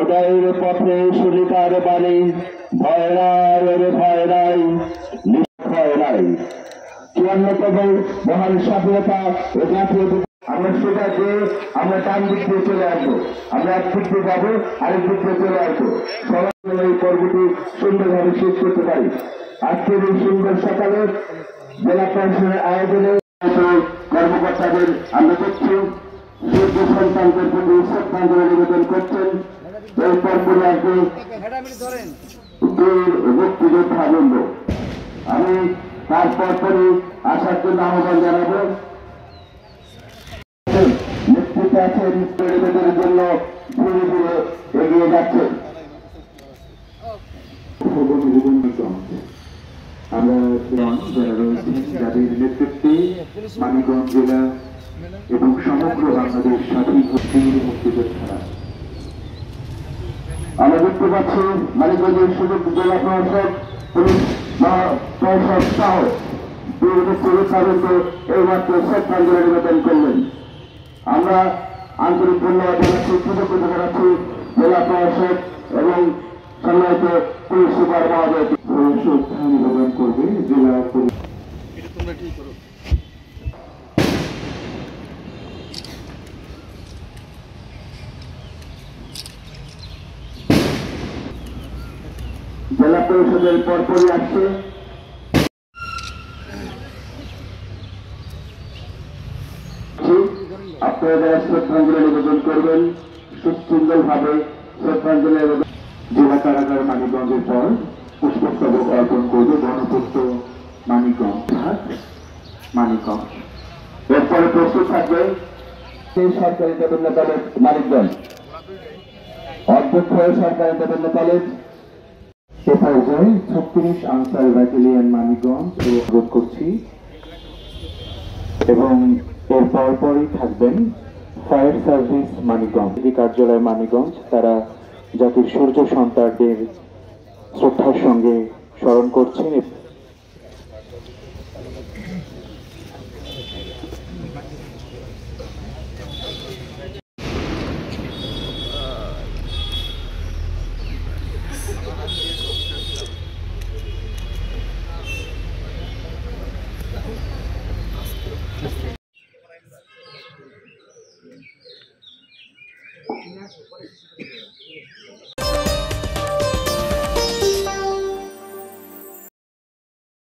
উদয়ের পথে সুরিকার বাণী, ভয় নাই ওরে ভয় নাই, ভয় নাই। 54তম মহান স্বাধীনতা ও জাতীয় আমরা সেটা যে আমরা ডান দিক দিয়ে চলে আসবো, আমরা এক দিক দিয়ে যাবো, আরেক দিক দিয়ে চলে আসবো, সবাই এই পর্বটি সুন্দরভাবে শেষ করতে পারি। আজকের এই সুন্দর সকালে জেলা প্রশাসনের আয়োজনে কর্মকর্তাদের আমরা দেখছি সূর্য সন্তানদের প্রতি শ্রদ্ধাঞ্জলি নিবেদন করছেন। এই পর্বটি আসবে মুক্তিযোদ্ধা বৃন্দ। আমি তারপর পরে আসার জন্য আহ্বান জানাবো। নেতৃত্বে আছেন নিবেদনের জন্য ধীরে ধীরে এগিয়ে যাচ্ছেন। আমরা যারা রয়েছেন যাদের নেতৃত্বে মানিকগঞ্জ জেলা এবং সমগ্র বাংলাদেশ স্বাধীন বীর মুক্তিযোদ্ধারা। আমরা দেখতে পাচ্ছি মানিকগঞ্জের সুযোগ জেলা প্রশাসক, পুলিশ প্রশাসক সহ বীর মুক্তিযোদ্ধাদেরকে এইমাত্র শ্রদ্ধাঞ্জলি নিবেদন করলেন। আমরা আন্তরিক ধন্যবাদ জানাচ্ছি, কৃতজ্ঞতা জানাচ্ছি জেলা প্রশাসক এবং সম্মানিত পুলিশ সুপার মহোদয়কে। শ্রদ্ধা নিবেদন করবে জেলা পুলিশ। জেলা পরিষদের পরপরই আসছে আপনারা যারা শ্রদ্ধাঞ্জলি নিবেদন করবেন সুশৃঙ্খল ভাবে শ্রদ্ধাঞ্জলি নিবেদন। জেলা কারাগার মানিকগঞ্জের পর পুষ্পস্তবক অর্পণ করবে গণপূর্ত মানিকগঞ্জ মানিকগঞ্জ। এরপরে প্রস্তুত থাকবে সরকারি বিভিন্ন কলেজ মানিকগঞ্জ, অধ্যক্ষ সরকারি বিভিন্ন কলেজ। এ পর্যায়ে 36 আনসার ব্যাটালিয়ন মানিকগঞ্জ অনুরোধ করছি এবং এর পরপরই থাকবেন ফায়ার সার্ভিস মানিকগঞ্জ কার্যালয় মানিকগঞ্জ। তারা জাতির সূর্য সন্তানদের শ্রদ্ধার সঙ্গে স্মরণ করছেন।